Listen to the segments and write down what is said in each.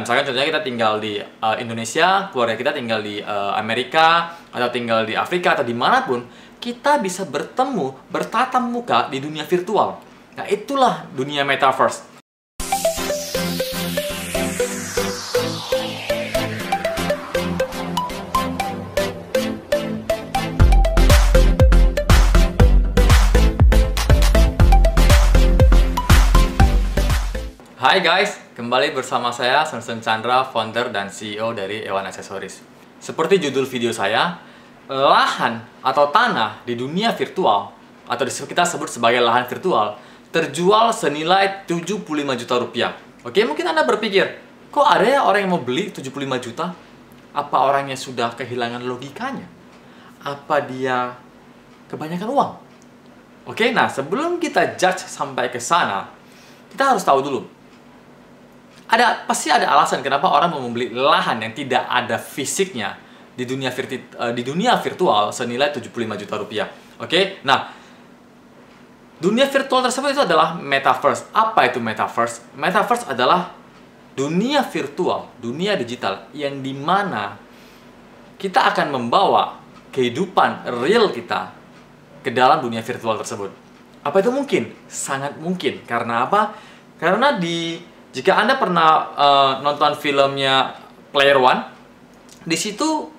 Misalkan contohnya kita tinggal di Indonesia, keluarga kita tinggal di Amerika, atau tinggal di Afrika, atau dimanapun, kita bisa bertemu, bertatap muka di dunia virtual. Nah, itulah dunia metaverse. Hai guys, kembali bersama saya Sensen Chandra, founder dan CEO dari Ewan Accessories. Seperti judul video saya, lahan atau tanah di dunia virtual atau kita sebut sebagai lahan virtual terjual senilai 75 juta rupiah. Oke, mungkin Anda berpikir, kok ada ya orang yang mau beli 75 juta? Apa orangnya sudah kehilangan logikanya? Apa dia kebanyakan uang? Oke, nah sebelum kita judge sampai ke sana, kita harus tahu dulu. Pasti ada alasan kenapa orang mau membeli lahan yang tidak ada fisiknya di dunia virtual senilai 75 juta rupiah. Oke, nah dunia virtual tersebut itu adalah metaverse. Apa itu metaverse? Metaverse adalah dunia virtual, dunia digital yang dimana kita akan membawa kehidupan real kita ke dalam dunia virtual tersebut. Apa itu mungkin? Sangat mungkin. Karena apa? Karena jika Anda pernah nonton filmnya Player One, di situ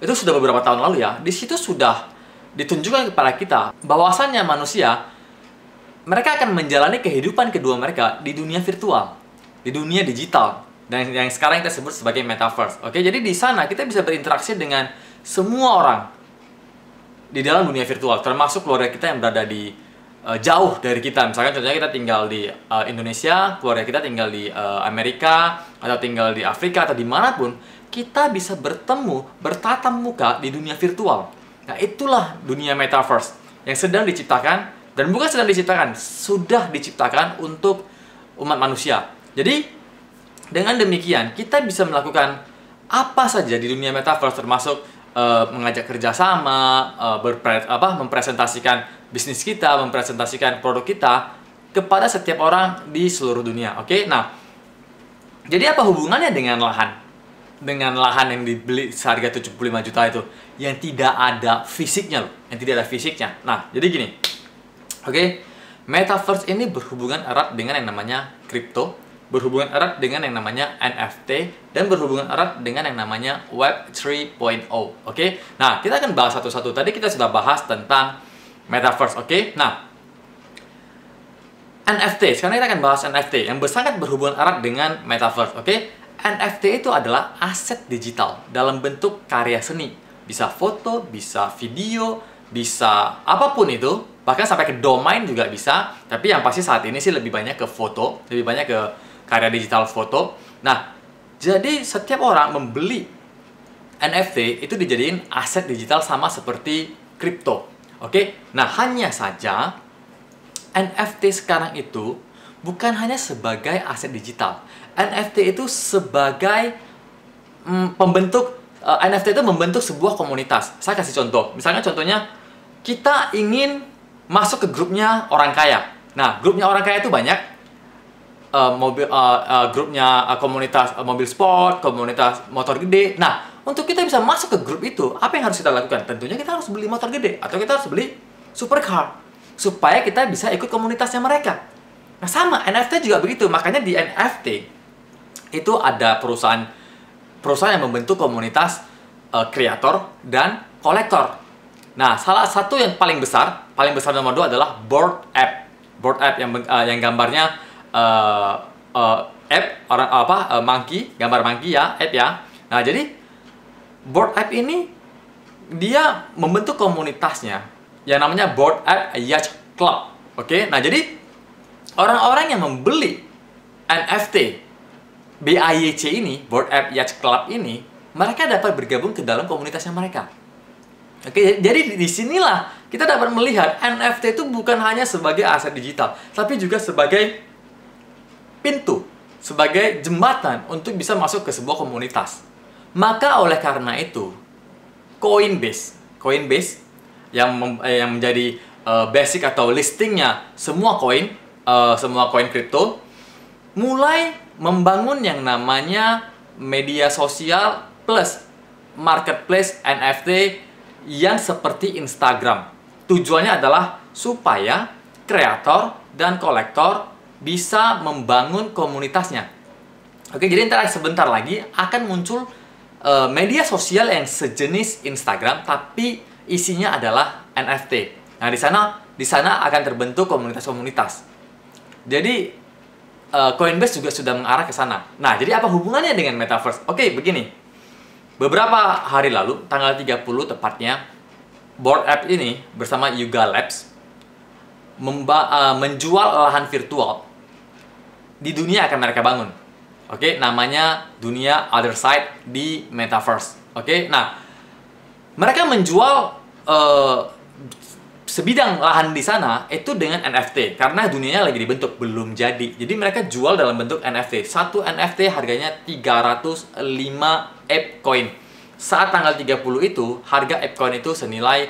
itu sudah beberapa tahun lalu ya. Di situ sudah ditunjukkan kepada kita bahwasannya manusia mereka akan menjalani kehidupan kedua mereka di dunia virtual, di dunia digital, dan yang sekarang kita sebut sebagai metaverse. Oke, jadi di sana kita bisa berinteraksi dengan semua orang di dalam dunia virtual, termasuk keluarga kita yang berada di jauh dari kita. Misalkan contohnya kita tinggal di Indonesia, keluarga kita tinggal di Amerika, atau tinggal di Afrika, atau dimanapun, kita bisa bertemu, bertatap muka di dunia virtual. Nah, itulah dunia metaverse yang sedang diciptakan, dan bukan sedang diciptakan, sudah diciptakan untuk umat manusia. Jadi, dengan demikian, kita bisa melakukan apa saja di dunia metaverse, termasuk mengajak kerjasama, mempresentasikan bisnis kita, mempresentasikan produk kita kepada setiap orang di seluruh dunia. Oke, nah, jadi apa hubungannya dengan lahan? Dengan lahan yang dibeli seharga 75 juta itu, yang tidak ada fisiknya loh, yang tidak ada fisiknya. Nah, jadi gini, oke, metaverse ini berhubungan erat dengan yang namanya kripto, berhubungan erat dengan yang namanya NFT, dan berhubungan erat dengan yang namanya Web 3.0. Oke, nah kita akan bahas satu-satu. Tadi kita sudah bahas tentang metaverse. Oke, nah NFT. Sekarang kita akan bahas NFT yang sangat berhubungan erat dengan metaverse. Oke, NFT itu adalah aset digital dalam bentuk karya seni. Bisa foto, bisa video, bisa apapun itu. Bahkan sampai ke domain juga bisa. Tapi yang pasti saat ini sih lebih banyak ke foto, lebih banyak ke karya digital foto. Nah, jadi setiap orang membeli NFT itu dijadiin aset digital sama seperti kripto. Oke, nah hanya saja NFT sekarang itu bukan hanya sebagai aset digital. NFT itu sebagai NFT itu membentuk sebuah komunitas. Saya kasih contoh. Misalnya contohnya kita ingin masuk ke grupnya orang kaya. Nah, grupnya orang kaya itu banyak. Grupnya komunitas mobil sport, komunitas motor gede. Nah, untuk kita bisa masuk ke grup itu, apa yang harus kita lakukan? Tentunya kita harus beli motor gede, atau kita harus beli supercar, supaya kita bisa ikut komunitasnya mereka. Nah, sama, NFT juga begitu. Makanya di NFT itu ada perusahaan yang membentuk komunitas kreator dan kolektor. Nah, salah satu yang paling besar nomor 2 adalah Bored Ape. Bored Ape yang gambarnya monkey, gambar monkey ya, ape ya. Nah, jadi Bored Ape ini dia membentuk komunitasnya yang namanya Bored Ape Yacht Club. Oke, nah jadi orang-orang yang membeli NFT BAYC ini, Bored Ape Yacht Club ini, mereka dapat bergabung ke dalam komunitasnya mereka. Oke, jadi disinilah kita dapat melihat NFT itu bukan hanya sebagai aset digital, tapi juga sebagai pintu, sebagai jembatan untuk bisa masuk ke sebuah komunitas. Maka oleh karena itu, Coinbase yang menjadi basic atau listingnya semua koin kripto mulai membangun yang namanya media sosial plus marketplace NFT yang seperti Instagram. Tujuannya adalah supaya kreator dan kolektor bisa membangun komunitasnya. Oke, jadi ntar sebentar lagi akan muncul media sosial yang sejenis Instagram tapi isinya adalah NFT. Nah, di sana akan terbentuk komunitas-komunitas. Jadi Coinbase juga sudah mengarah ke sana. Nah, jadi apa hubungannya dengan Metaverse? Oke, begini. Beberapa hari lalu, tanggal 30 tepatnya, Bored Ape ini bersama Yuga Labs menjual lahan virtual di dunia akan mereka bangun. Oke, namanya dunia Other Side di Metaverse. Oke, nah, mereka menjual sebidang lahan di sana itu dengan NFT karena dunianya lagi dibentuk, belum jadi. Jadi mereka jual dalam bentuk NFT. Satu NFT harganya 305 Ape Coin. Saat tanggal 30 itu, harga Ape Coin itu senilai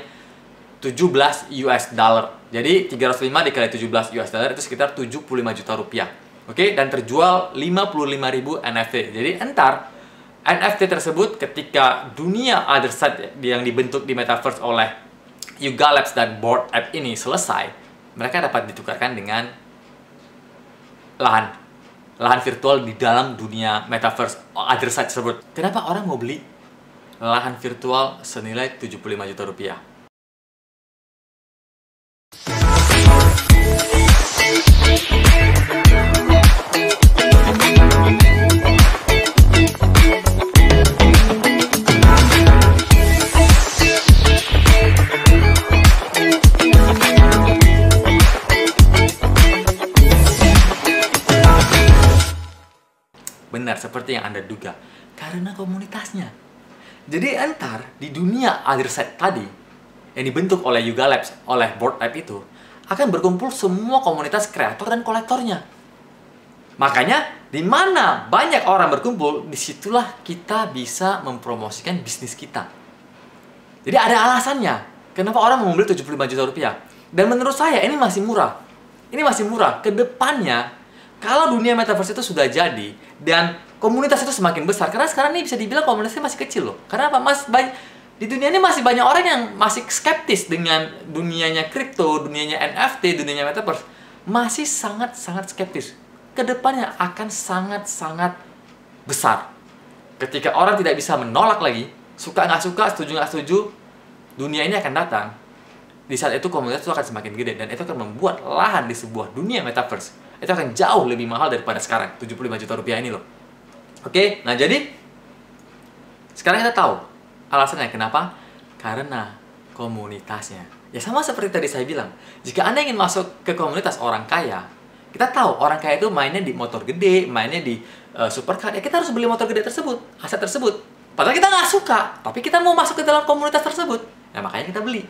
17 US dollar. Jadi 305 dikali 17 US dollar itu sekitar 75 juta rupiah. Oke, dan terjual 55.000 NFT. Jadi entar NFT tersebut ketika dunia Other Side yang dibentuk di Metaverse oleh Yuga Labs dan Bored Ape ini selesai, mereka dapat ditukarkan dengan lahan virtual di dalam dunia Metaverse Other Side tersebut. Kenapa orang mau beli lahan virtual senilai 75 juta rupiah? Benar, seperti yang Anda duga. Karena komunitasnya. Jadi entar di dunia Other Side tadi, yang dibentuk oleh Yuga Labs, oleh Bored Ape itu, akan berkumpul semua komunitas kreator dan kolektornya. Makanya, di mana banyak orang berkumpul, disitulah kita bisa mempromosikan bisnis kita. Jadi ada alasannya. Kenapa orang mau membeli 75 juta rupiah? Dan menurut saya, ini masih murah. Ini masih murah. Kedepannya, kalau dunia Metaverse itu sudah jadi dan komunitas itu semakin besar, karena sekarang ini bisa dibilang komunitasnya masih kecil loh. Karena apa? Di dunia ini masih banyak orang yang masih skeptis dengan dunianya kripto, dunianya NFT, dunianya Metaverse. Masih sangat-sangat skeptis. Kedepannya akan sangat-sangat besar. Ketika orang tidak bisa menolak lagi, suka nggak suka, setuju nggak setuju, dunia ini akan datang. Di saat itu komunitas itu akan semakin gede dan itu akan membuat lahan di sebuah dunia Metaverse itu akan jauh lebih mahal daripada sekarang, 75 juta rupiah ini loh. Oke, nah jadi sekarang kita tahu alasannya kenapa? Karena komunitasnya. Ya sama seperti tadi saya bilang, jika Anda ingin masuk ke komunitas orang kaya, kita tahu orang kaya itu mainnya di motor gede, mainnya di supercar, ya kita harus beli motor gede tersebut, aset tersebut. Padahal kita nggak suka, tapi kita mau masuk ke dalam komunitas tersebut, ya makanya kita beli.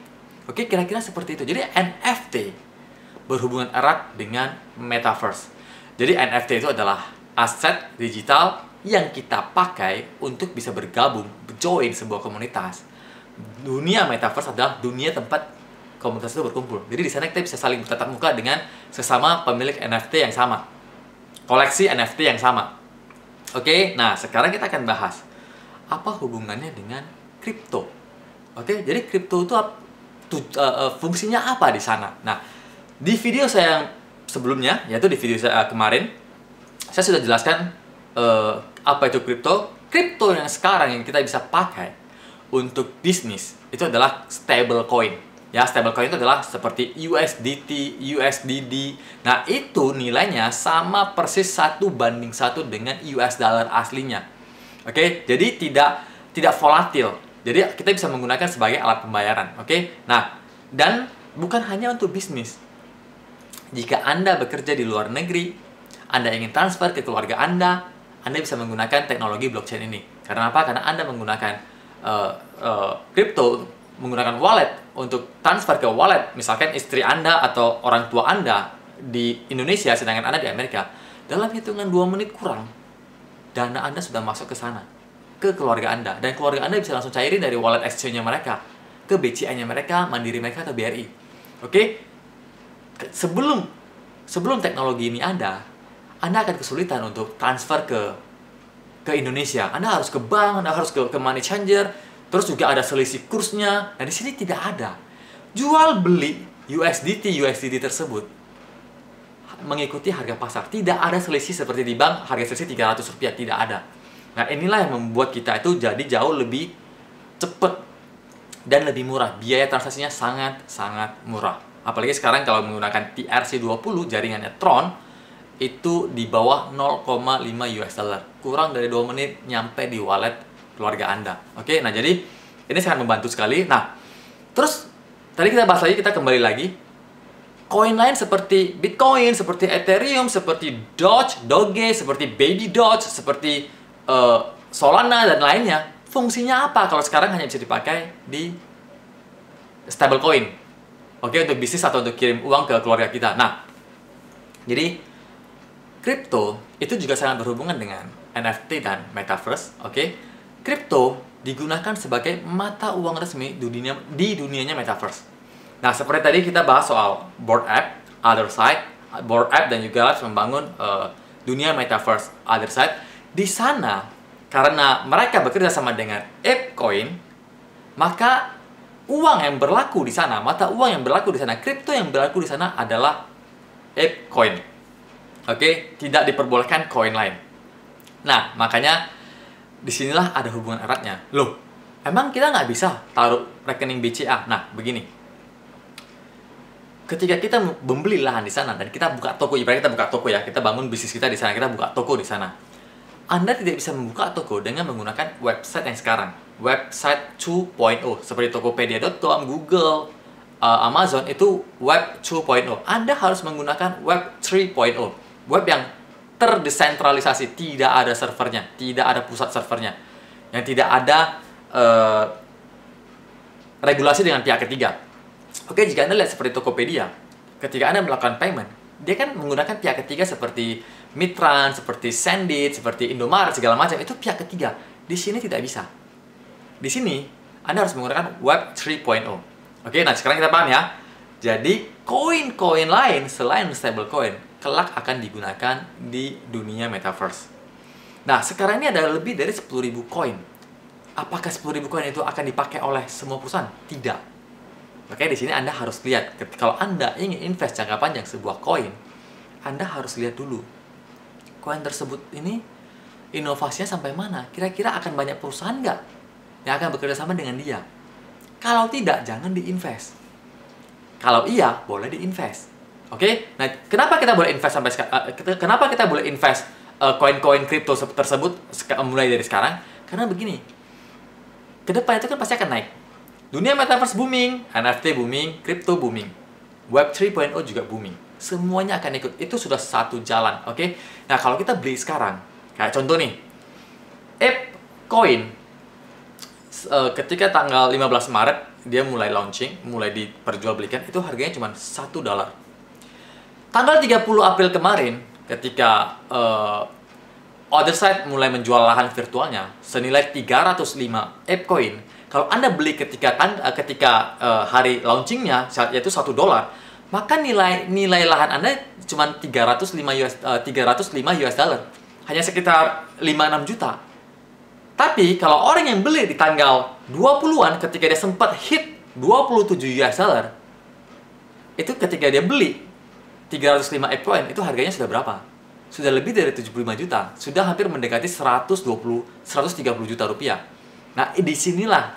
Oke, kira-kira seperti itu. Jadi NFT berhubungan erat dengan Metaverse. Jadi NFT itu adalah aset digital yang kita pakai untuk bisa bergabung, join sebuah komunitas. Dunia Metaverse adalah dunia tempat komunitas itu berkumpul. Jadi di sana kita bisa saling bertatap muka dengan sesama pemilik NFT yang sama, koleksi NFT yang sama. Oke, nah sekarang kita akan bahas apa hubungannya dengan kripto. Oke, jadi kripto itu fungsinya apa di sana? Nah, di video saya yang sebelumnya, yaitu di video saya kemarin, saya sudah jelaskan apa itu kripto. Kripto yang sekarang yang kita bisa pakai untuk bisnis itu adalah stable coin. Ya, stable coin itu adalah seperti USDT, USDD. Nah, itu nilainya sama persis 1:1 dengan US dollar aslinya. Oke, jadi tidak volatil. Jadi kita bisa menggunakan sebagai alat pembayaran. Oke, nah dan bukan hanya untuk bisnis. Jika Anda bekerja di luar negeri, Anda ingin transfer ke keluarga Anda bisa menggunakan teknologi blockchain ini. Karena apa? Karena Anda menggunakan kripto, menggunakan wallet untuk transfer ke wallet, misalkan istri Anda atau orang tua Anda di Indonesia, sedangkan Anda di Amerika, dalam hitungan 2 menit kurang, dana Anda sudah masuk ke sana, ke keluarga Anda. Dan keluarga Anda bisa langsung cairin dari wallet exchange-nya mereka, ke BCA-nya mereka, Mandiri mereka, atau BRI. Oke? Sebelum teknologi ini ada Anda akan kesulitan untuk transfer ke Indonesia. Anda harus ke bank, Anda harus ke money changer, terus juga ada selisih kursnya. Nah, di sini tidak ada. Jual beli USDT tersebut mengikuti harga pasar. Tidak ada selisih seperti di bank, harga selisih Rp300, tidak ada. Nah, inilah yang membuat kita itu jadi jauh lebih cepat dan lebih murah. Biaya transaksinya sangat murah. Apalagi sekarang kalau menggunakan TRC20 jaringannya Tron, itu di bawah 0,5 US dollar. Kurang dari 2 menit nyampe di wallet keluarga Anda. Oke, nah jadi ini sangat membantu sekali. Nah, terus tadi kita bahas lagi, kita kembali lagi. Koin lain seperti Bitcoin, seperti Ethereum, seperti Doge, seperti Baby Doge, seperti Solana dan lainnya, fungsinya apa kalau sekarang hanya bisa dipakai di stablecoin? Oke, untuk bisnis atau untuk kirim uang ke keluarga kita. Nah, jadi kripto itu juga sangat berhubungan dengan NFT dan Metaverse. Oke, kripto digunakan sebagai mata uang resmi di dunianya Metaverse. Nah, seperti tadi kita bahas soal Bored Ape, Otherside, Bored Ape dan juga Labs membangun dunia Metaverse, Otherside. Di sana, karena mereka bekerja sama dengan ApeCoin, maka uang yang berlaku di sana, mata uang yang berlaku di sana, kripto yang berlaku di sana adalah ApeCoin. Oke, tidak diperbolehkan koin lain. Nah, makanya disinilah ada hubungan eratnya. Loh, emang kita nggak bisa taruh rekening BCA? Nah, begini. Ketika kita membeli lahan di sana dan kita buka toko, ibaratnya kita buka toko ya, kita bangun bisnis kita di sana, kita buka toko di sana. Anda tidak bisa membuka toko dengan menggunakan website yang sekarang, website 2.0, seperti Tokopedia.com, Google, Amazon, itu web 2.0. Anda harus menggunakan web 3.0, web yang terdesentralisasi, tidak ada servernya, tidak ada pusat servernya, yang tidak ada regulasi dengan pihak ketiga. Oke, jika Anda lihat seperti Tokopedia, ketika Anda melakukan payment, dia kan menggunakan pihak ketiga seperti Mitran, seperti Sendit, seperti Indomaret, segala macam, itu pihak ketiga. Di sini tidak bisa. Di sini, Anda harus menggunakan web 3.0. Oke, nah sekarang kita paham ya. Jadi, koin-koin lain selain stablecoin, kelak akan digunakan di dunia Metaverse. Nah, sekarang ini ada lebih dari 10.000 koin. Apakah 10.000 koin itu akan dipakai oleh semua perusahaan? Tidak. Makanya di sini Anda harus lihat, kalau Anda ingin invest jangka panjang sebuah koin, Anda harus lihat dulu koin tersebut ini inovasinya sampai mana. Kira-kira akan banyak perusahaan nggak yang akan bekerja sama dengan dia? Kalau tidak, jangan diinvest. Kalau iya, boleh diinvest. Oke? Nah, kenapa kita boleh invest sampai sekarang? Kenapa kita boleh invest koin-koin kripto tersebut mulai dari sekarang? Karena begini, ke depan itu kan pasti akan naik. Dunia Metaverse booming, NFT booming, kripto booming, Web 3.0 juga booming. Semuanya akan ikut. Itu sudah satu jalan, oke? Nah, kalau kita beli sekarang, kayak contoh nih, ApeCoin, ketika tanggal 15 Maret, dia mulai launching, mulai diperjualbelikan, itu harganya cuma $1. Tanggal 30 April kemarin, ketika Otherside mulai menjual lahan virtualnya senilai 305 ApeCoin, kalau Anda beli ketika hari launchingnya, yaitu $1, maka nilai lahan Anda cuma 305 US dollar, hanya sekitar 5-6 juta. Tapi kalau orang yang beli di tanggal 20-an, ketika dia sempat hit 27 US dollar, itu ketika dia beli 305 ApeCoin, itu harganya sudah berapa? Sudah lebih dari 75 juta, sudah hampir mendekati 130 juta rupiah. Nah, disinilah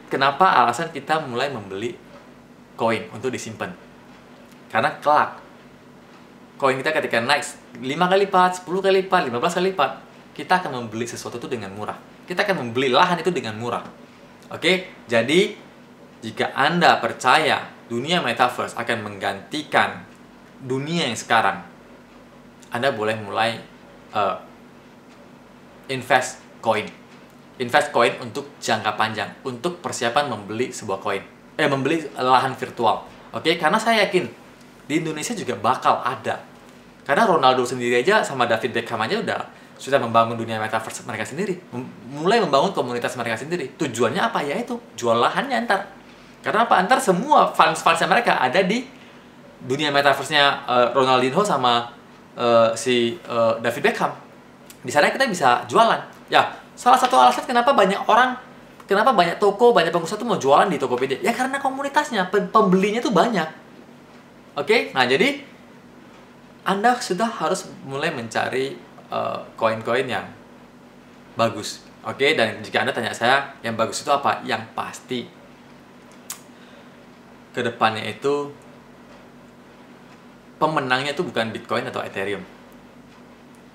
kenapa alasan kita mulai membeli koin untuk disimpan. Karena kelak, koin kita ketika naik 5 kali lipat, 10 kali lipat, 15 kali lipat, kita akan membeli sesuatu itu dengan murah. Kita akan membeli lahan itu dengan murah. Oke? Jadi, jika Anda percaya dunia Metaverse akan menggantikan dunia yang sekarang, Anda boleh mulai invest koin. Invest koin untuk jangka panjang, untuk persiapan membeli sebuah koin, membeli lahan virtual. Oke, karena saya yakin di Indonesia juga bakal ada. Karena Ronaldo sendiri aja sama David Beckham aja sudah membangun dunia Metaverse mereka sendiri, mulai membangun komunitas mereka sendiri. Tujuannya apa? Yaitu jual lahannya ntar. Karena apa? Ntar semua fans-fansnya mereka ada di dunia Metaverse-nya Ronaldinho sama David Beckham. Di sana kita bisa jualan. Ya, salah satu alasan kenapa banyak toko, banyak pengusaha tuh mau jualan di Tokopedia. Ya karena komunitasnya, pembelinya tuh banyak. Oke, nah jadi Anda sudah harus mulai mencari koin-koin yang bagus. Oke, dan jika Anda tanya saya, yang bagus itu apa? Yang pasti kedepannya itu pemenangnya itu bukan Bitcoin atau Ethereum.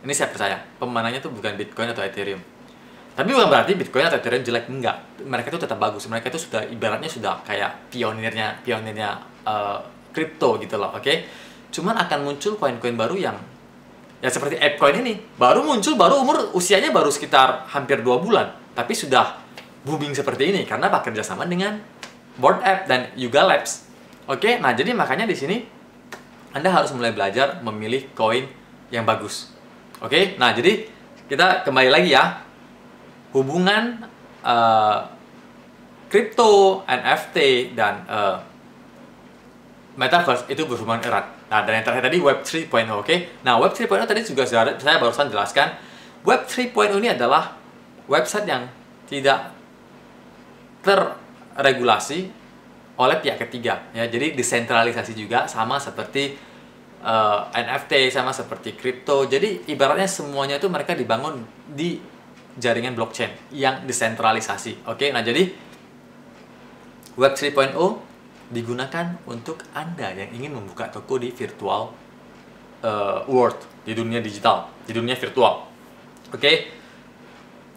Ini saya percaya, pemenangnya itu bukan Bitcoin atau Ethereum. Tapi bukan berarti Bitcoin atau Ethereum jelek, enggak. Mereka itu tetap bagus. Mereka itu sudah ibaratnya sudah kayak pionirnya kripto gitu loh, oke? Cuman akan muncul koin-koin baru yang ya seperti ApeCoin ini, baru muncul, usianya baru sekitar hampir 2 bulan, tapi sudah booming seperti ini karena bekerja sama dengan Bored Ape dan Yuga Labs. Oke, nah jadi makanya di sini Anda harus mulai belajar memilih koin yang bagus. Oke, nah jadi kita kembali lagi ya, hubungan kripto, NFT, dan Metaverse itu berhubungan erat. Nah, dan yang terakhir tadi Web 3.0, oke? Nah, Web 3.0 tadi juga saya barusan jelaskan. Web 3.0 ini adalah website yang tidak terregulasi oleh pihak ketiga. Ya, jadi desentralisasi juga, sama seperti NFT, sama seperti kripto. Jadi ibaratnya semuanya itu mereka dibangun di jaringan blockchain yang desentralisasi. Oke, nah jadi Web 3.0 digunakan untuk Anda yang ingin membuka toko di virtual world, di dunia digital, di dunia virtual. Oke,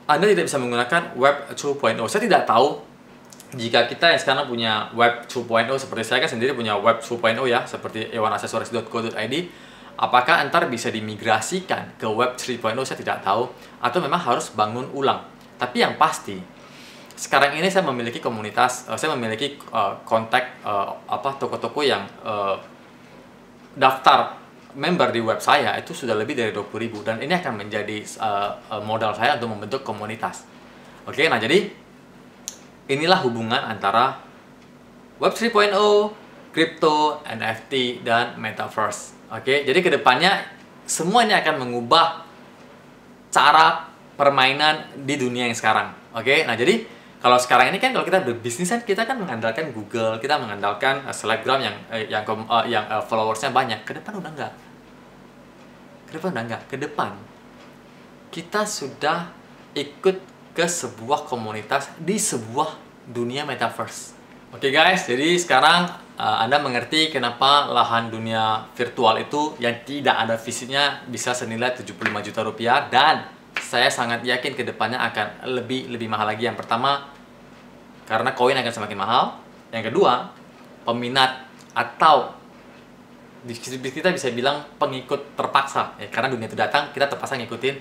Anda tidak bisa menggunakan Web 2.0. Saya tidak tahu jika kita yang sekarang punya Web 2.0, seperti saya kan sendiri punya Web 2.0 ya, seperti ewanaccessories.co.id, apakah antar bisa dimigrasikan ke Web 3.0, saya tidak tahu, atau memang harus bangun ulang. Tapi yang pasti, sekarang ini saya memiliki komunitas, saya memiliki kontak toko-toko yang daftar member di web saya itu sudah lebih dari 20.000, dan ini akan menjadi modal saya untuk membentuk komunitas. Oke, nah jadi inilah hubungan antara Web 3.0, crypto, NFT, dan Metaverse. Oke, jadi kedepannya semuanya akan mengubah cara permainan di dunia yang sekarang. Oke, nah jadi kalau sekarang ini kan kalau kita berbisnis kan kita kan mengandalkan Google, kita mengandalkan Selebgram yang followersnya banyak. Kedepan udah enggak. Kedepan kita sudah ikut ke sebuah komunitas di sebuah dunia metaverse. Oke guys, jadi sekarang Anda mengerti kenapa lahan dunia virtual itu yang tidak ada fisiknya bisa senilai 75 juta rupiah, dan saya sangat yakin kedepannya akan lebih mahal lagi. Yang pertama, karena koin akan semakin mahal. Yang kedua, peminat atau kita bisa bilang pengikut terpaksa ya, karena dunia itu datang, kita terpaksa ngikutin,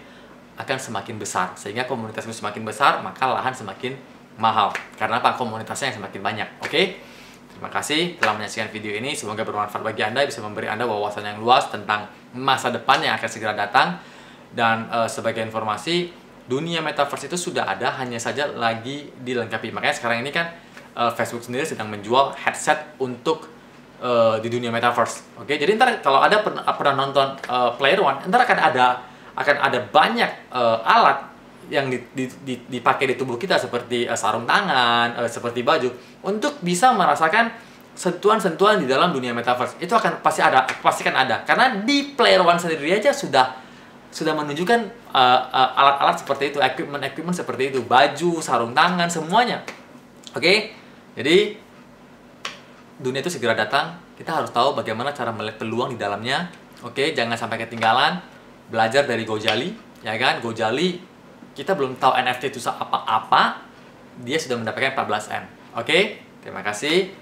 akan semakin besar. Sehingga komunitas itu semakin besar, maka lahan semakin mahal. Karena apa? Komunitasnya yang semakin banyak. Oke? Terima kasih telah menyaksikan video ini. Semoga bermanfaat bagi Anda, bisa memberi Anda wawasan yang luas tentang masa depan yang akan segera datang. Dan sebagai informasi, dunia metaverse itu sudah ada, hanya saja lagi dilengkapi. Makanya sekarang ini kan Facebook sendiri sedang menjual headset untuk di dunia metaverse. Oke? Jadi ntar kalau ada pernah nonton Player One, ntar akan ada banyak alat yang dipakai di tubuh kita, seperti sarung tangan, seperti baju, untuk bisa merasakan sentuhan-sentuhan di dalam dunia metaverse. Itu pasti kan ada, karena di Player One sendiri aja sudah menunjukkan alat-alat seperti itu, equipment seperti itu, baju, sarung tangan, semuanya. Oke, jadi dunia itu segera datang. Kita harus tahu bagaimana cara melihat peluang di dalamnya. Oke, jangan sampai ketinggalan. Belajar dari Gojali, ya kan? Gojali, kita belum tahu NFT itu apa-apa, dia sudah mendapatkan 14M. Oke, terima kasih.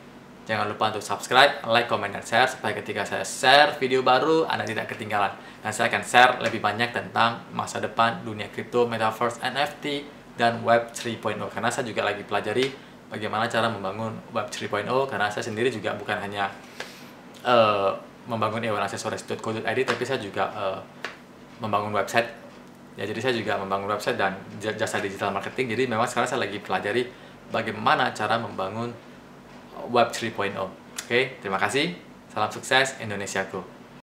Jangan lupa untuk subscribe, like, comment, dan share, supaya ketika saya share video baru, Anda tidak ketinggalan. Dan saya akan share lebih banyak tentang masa depan dunia kripto, metaverse, NFT, dan Web 3.0. Karena saya juga lagi pelajari bagaimana cara membangun Web 3.0, karena saya sendiri juga bukan hanya membangun ewanaccessories.co.id, tapi saya juga membangun website. Ya, jadi saya juga membangun website dan jasa digital marketing. Jadi memang sekarang saya lagi pelajari bagaimana cara membangun Web 3.0. Oke, terima kasih. Salam sukses Indonesiaku.